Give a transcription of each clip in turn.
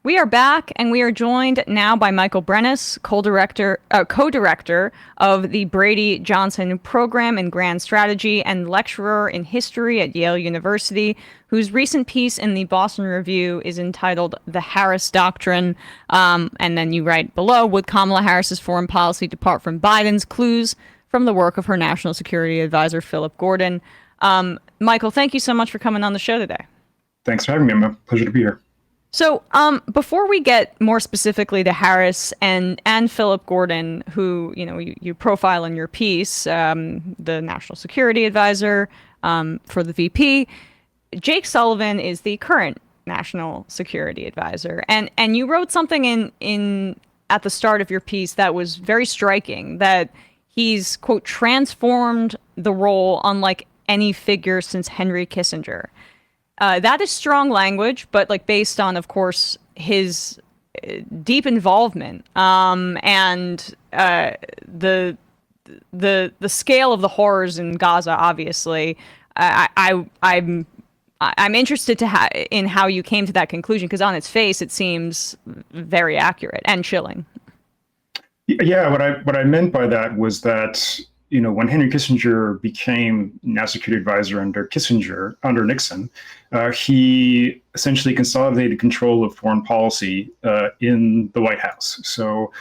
We are back, and we are joined now by Michael Brenes, co-director of the Brady Johnson Program in Grand Strategy and lecturer in history at Yale University, whose recent piece in the Boston Review is entitled "The Harris Doctrine." And then you write below, would Kamala Harris's foreign policy depart from Biden's? Clues from the work of her national security advisor, Philip Gordon. Michael, thank you so much for coming on the show today. Thanks for having me. I'm a pleasure to be here. So before we get more specifically to Harris and Philip Gordon, who you profile in your piece, the national security advisor for the VP, Jake Sullivan is the current national security advisor, and you wrote something in at the start of your piece that was very striking, that he's, quote, transformed the role unlike any figure since Henry Kissinger. That is strong language, but based on, of course, his deep involvement and the scale of the horrors in Gaza. Obviously, I'm interested in how you came to that conclusion, because on its face it seems very accurate and chilling. Yeah, what I meant by that was that when Henry Kissinger became national security advisor under Nixon, he essentially consolidated control of foreign policy in the White House. So,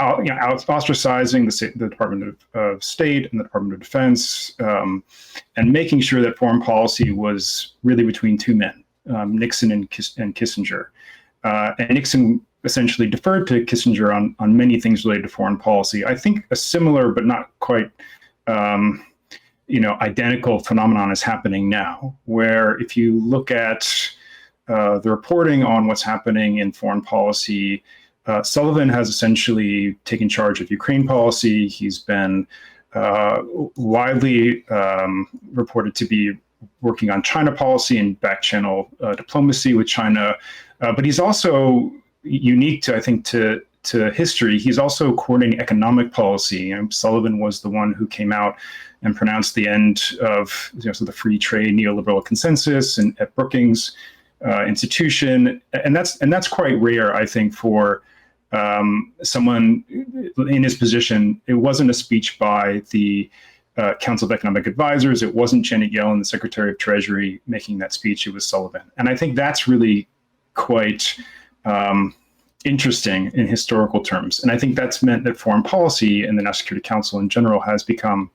ostracizing the Department of State and the Department of Defense, and making sure that foreign policy was really between two men, Nixon and Kissinger. And Nixon essentially deferred to Kissinger on many things related to foreign policy. I think a similar but not quite identical phenomenon is happening now, where if you look at the reporting on what's happening in foreign policy, Sullivan has essentially taken charge of Ukraine policy. He's been widely reported to be working on China policy and back-channel diplomacy with China. But he's also unique to history. He's also coordinating economic policy. Sullivan was the one who came out and pronounced the end of the free trade neoliberal consensus and at Brookings institution, and that's quite rare, I think, for someone in his position. It wasn't a speech by the Council of Economic Advisors. It wasn't Janet Yellen, the Secretary of Treasury, making that speech. It was Sullivan, and I think that's really quite interesting in historical terms. And I think that's meant that foreign policy and the National Security Council in general has become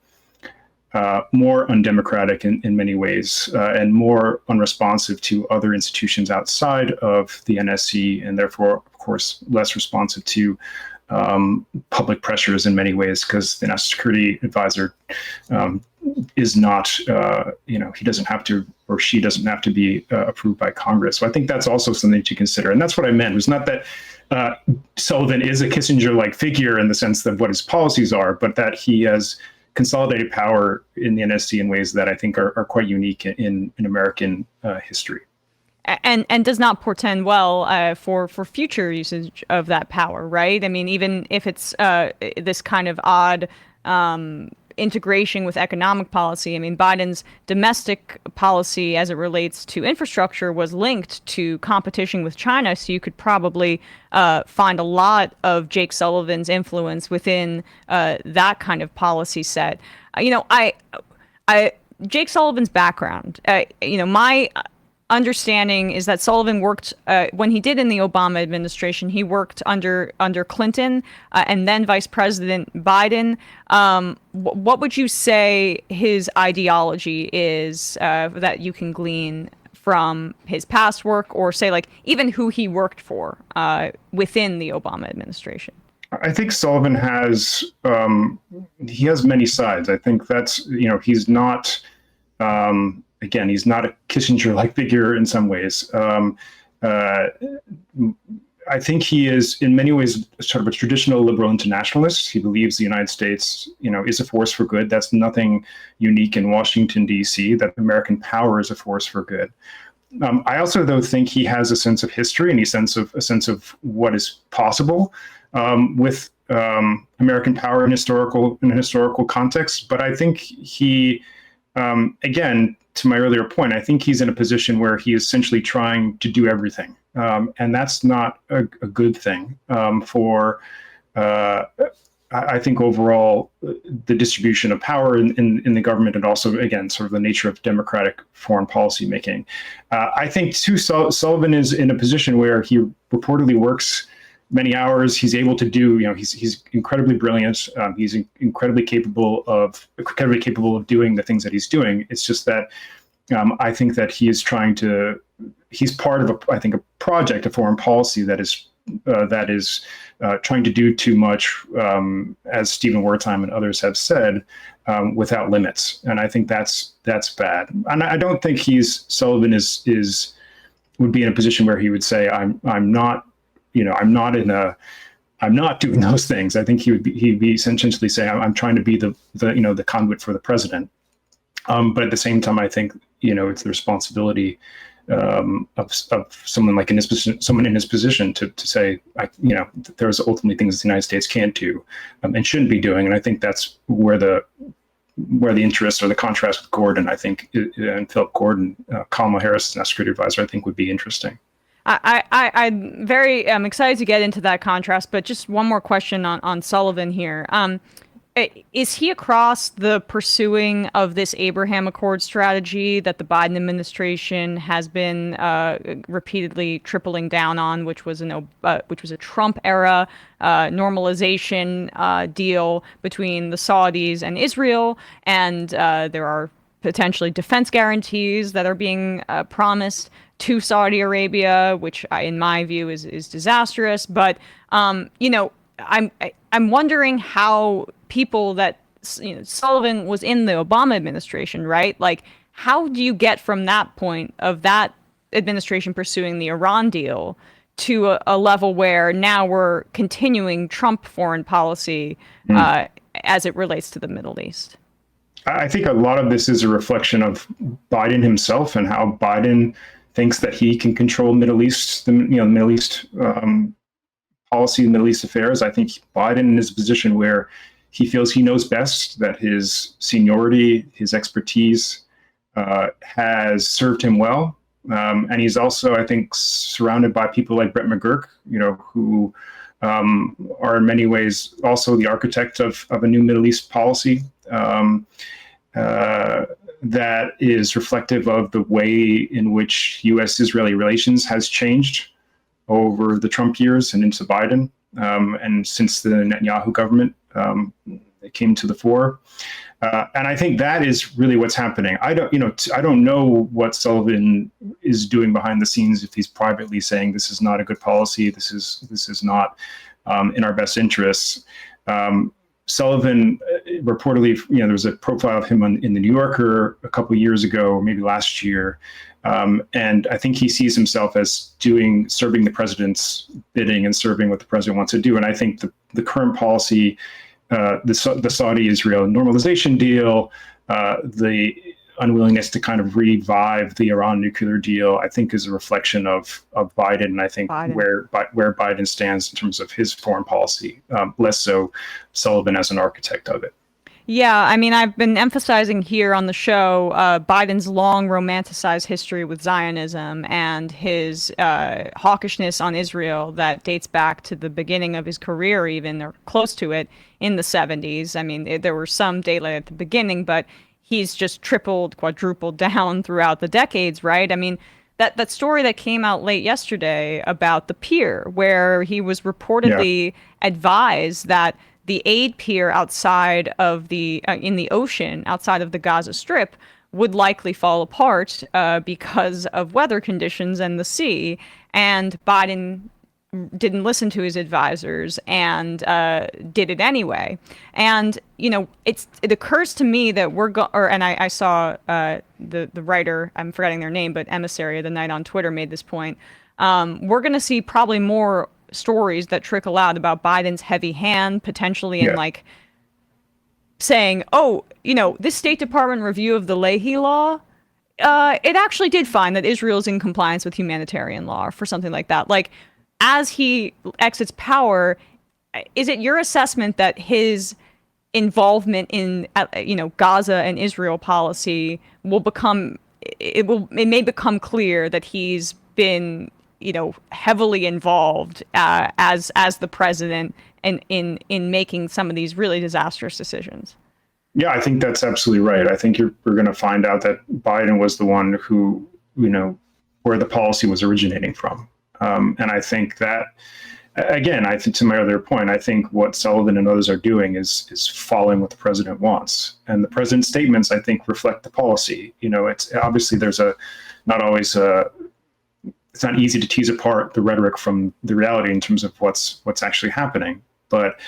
more undemocratic in many ways, and more unresponsive to other institutions outside of the NSC, and therefore, of course, less responsive to public pressures in many ways, because the National Security Advisor is not, he doesn't have to, or she doesn't have to be approved by Congress. So I think that's also something to consider. And that's what I meant. It was not that Sullivan is a Kissinger-like figure in the sense of what his policies are, but that he has consolidated power in the NSC in ways that I think are quite unique in American history. And does not portend well for future usage of that power, right? I mean, even if it's this kind of odd integration with economic policy. I mean, Biden's domestic policy as it relates to infrastructure was linked to competition with China. So you could probably find a lot of Jake Sullivan's influence within that kind of policy set. Jake Sullivan's background, my understanding is that Sullivan worked when he did in the Obama administration. He worked under Clinton and then Vice President Biden. What would you say his ideology is that you can glean from his past work, or say even who he worked for within the Obama administration? I think Sullivan has many sides. I think that's he's not. Again, he's not a Kissinger-like figure in some ways. I think he is, in many ways, sort of a traditional liberal internationalist. He believes the United States, is a force for good. That's nothing unique in Washington, D.C., that American power is a force for good. I also, though, think he has a sense of history and a sense of what is possible with American power in historical context. But I think he again, to my earlier point, I think he's in a position where he is essentially trying to do everything. And that's not a good thing for, I think, overall, the distribution of power in the government, and also, again, sort of the nature of democratic foreign policy making. I think, too, Sullivan is in a position where he reportedly works many hours. He's able to do, he's incredibly brilliant. He's incredibly capable of doing the things that he's doing. It's just that I think that he's part of a project of foreign policy that is trying to do too much, as Stephen Wertheim and others have said, without limits. And I think that's bad. And I don't think Sullivan would be in a position where he would say, I'm not doing those things. I think he'd be essentially saying, I'm trying to be the conduit for the president. But at the same time, I think, it's the responsibility of someone like someone in his position to say, there's ultimately things the United States can't do and shouldn't be doing. And I think that's where the interest or the contrast with Gordon, I think, and Philip Gordon, Kamala Harris, national security advisor, I think would be interesting. I'm very excited to get into that contrast, but just one more question on Sullivan here. Is he across the pursuing of this Abraham Accord strategy that the Biden administration has been repeatedly tripling down on, which was a Trump era normalization deal between the Saudis and Israel, and there are potentially defense guarantees that are being promised to Saudi Arabia, which in my view is disastrous. But I'm wondering how people that Sullivan was in the Obama administration, right? Like, how do you get from that point of that administration pursuing the Iran deal to a level where now we're continuing Trump foreign policy as it relates to the Middle East? I think a lot of this is a reflection of Biden himself and how Biden thinks that he can control Middle East, Middle East policy, Middle East affairs. I think Biden is in a position where he feels he knows best, that his seniority, his expertise has served him well. And he's also, I think, surrounded by people like Brett McGurk, who are in many ways also the architect of a new Middle East policy that is reflective of the way in which U.S.-Israeli relations has changed over the Trump years and into Biden, and since the Netanyahu government came to the fore. And I think that is really what's happening. I don't know what Sullivan is doing behind the scenes, if he's privately saying this is not a good policy, this is not in our best interests. Sullivan reportedly, there was a profile of him in the New Yorker a couple of years ago, or maybe last year. And I think he sees himself as serving the president's bidding and serving what the president wants to do. And I think the current policy, the Saudi-Israel normalization deal, the unwillingness to kind of revive the Iran nuclear deal, I think is a reflection of Biden, and I think where Biden stands in terms of his foreign policy, less so Sullivan as an architect of it. Yeah, I mean, I've been emphasizing here on the show Biden's long romanticized history with Zionism and his hawkishness on Israel that dates back to the beginning of his career, even, or close to it, in the 70s. I mean, there were some daylight at the beginning, but he's just tripled, quadrupled down throughout the decades, right? I mean, that story that came out late yesterday about the pier, where he was reportedly advised that the aid pier outside of in the ocean outside of the Gaza Strip would likely fall apart because of weather conditions and the sea. And Biden didn't listen to his advisors and did it anyway. And it occurs to me that I saw the writer, I'm forgetting their name, but Emissary of the Night on Twitter made this point. We're going to see probably more stories that trickle out about Biden's heavy hand, potentially in saying, this State Department review of the Leahy law, it actually did find that Israel's in compliance with humanitarian law, for something like that. Like, as he exits power, is it your assessment that his involvement in Gaza and Israel policy it may become clear that he's been heavily involved as the president in making some of these really disastrous decisions. Yeah, I think that's absolutely right. I think we're going to find out that Biden was the one who, where the policy was originating from. And I think that, again, I think to my other point, I think what Sullivan and others are doing is following what the president wants. And the president's statements, I think, reflect the policy. It's obviously it's not easy to tease apart the rhetoric from the reality in terms of what's actually happening. But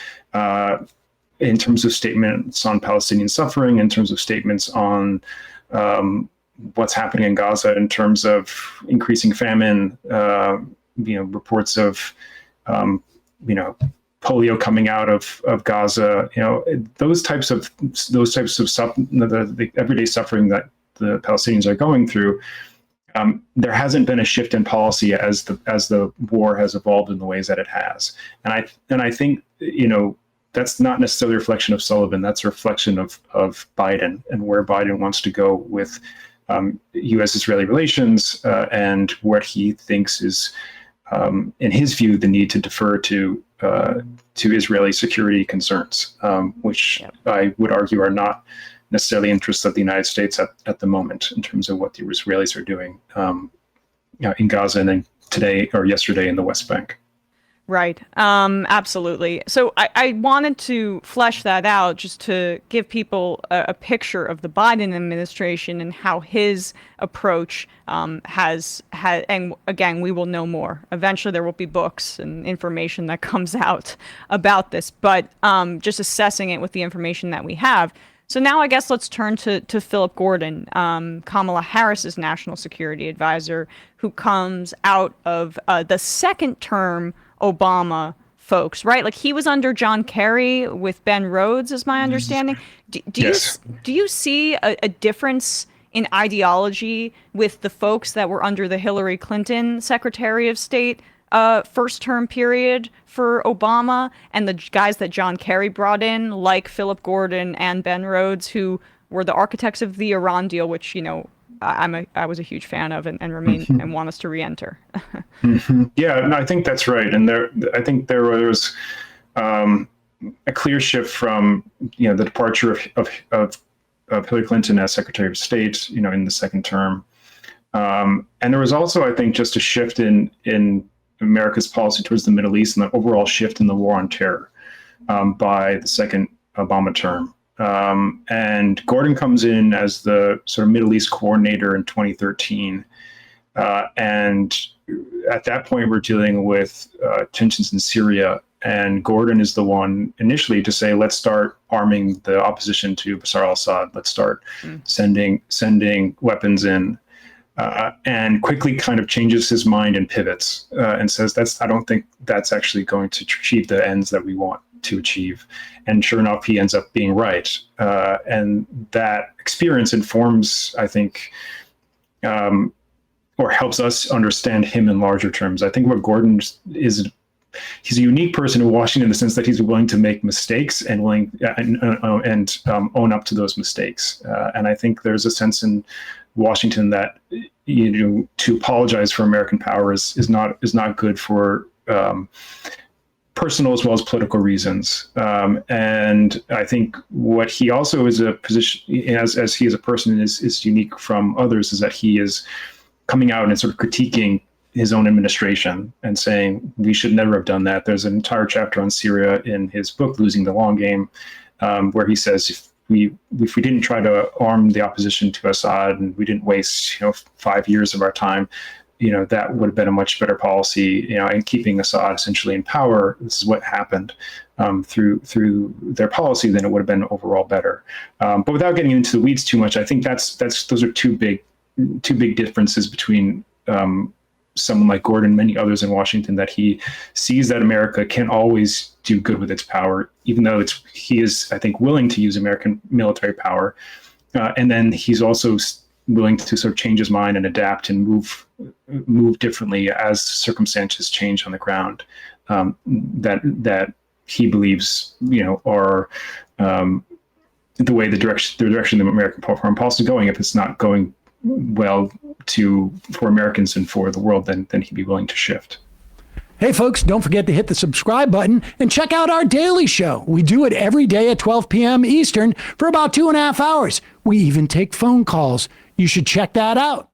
in terms of statements on Palestinian suffering, in terms of statements on what's happening in Gaza, in terms of increasing famine, reports of polio coming out of Gaza, those types of the everyday suffering that the Palestinians are going through. There hasn't been a shift in policy as the war has evolved in the ways that it has, and I think that's not necessarily a reflection of Sullivan. That's a reflection of Biden and where Biden wants to go with U.S.-Israeli relations and what he thinks is, in his view, the need to defer to Israeli security concerns, which I would argue are not necessarily interests of the United States at the moment in terms of what the Israelis are doing in Gaza and then today or yesterday in the West Bank. Right. Absolutely. So I wanted to flesh that out just to give people a picture of the Biden administration and how his approach has, and again, we will know more. Eventually there will be books and information that comes out about this, but just assessing it with the information that we have. So now I guess let's turn to Philip Gordon, Kamala Harris's national security advisor, who comes out of the second term Obama folks, right? Like he was under John Kerry with Ben Rhodes, is my understanding. Yes. Do you see a difference in ideology with the folks that were under the Hillary Clinton Secretary of State first term period for Obama and the guys that John Kerry brought in, like Philip Gordon and Ben Rhodes, who were the architects of the Iran deal, which, I was a huge fan of and remain and want us to re-enter. Yeah, no, I think that's right. And I think there was a clear shift from the departure of Hillary Clinton as Secretary of State, in the second term, and there was also, I think, just a shift in America's policy towards the Middle East and the overall shift in the war on terror by the second Obama term. And Gordon comes in as the sort of Middle East coordinator in 2013. And at that point, we're dealing with tensions in Syria. And Gordon is the one initially to say, let's start arming the opposition to Bashar al-Assad. Let's start sending weapons in. And quickly kind of changes his mind and pivots and says, I don't think that's actually going to achieve the ends that we want to achieve. And sure enough, he ends up being right. And that experience informs, I think, or helps us understand him in larger terms. I think what Gordon is, he's a unique person in Washington in the sense that he's willing to make mistakes and willing and own up to those mistakes. And I think there's a sense in Washington that to apologize for American power is not good for personal as well as political reasons. And I think what he also is a position as he is a person is unique from others is that he is coming out and sort of critiquing his own administration and saying we should never have done that. There's an entire chapter on Syria in his book, Losing the Long Game, where he says if we didn't try to arm the opposition to Assad and we didn't waste 5 years of our time, that would have been a much better policy, in keeping Assad essentially in power. This is what happened through their policy, then it would have been overall better. But without getting into the weeds too much, I think those are two big differences between someone like Gordon and many others in Washington, that he sees that America can't always do good with its power, even though he is, I think, willing to use American military power. And then he's also willing to sort of change his mind and adapt and move differently as circumstances change on the ground. That he believes, are the direction of American foreign policy is going. If it's not going well for Americans and for the world, then he'd be willing to shift. Hey, folks, don't forget to hit the subscribe button and check out our daily show. We do it every day at 12 p.m. Eastern for about 2.5 hours. We even take phone calls. You should check that out.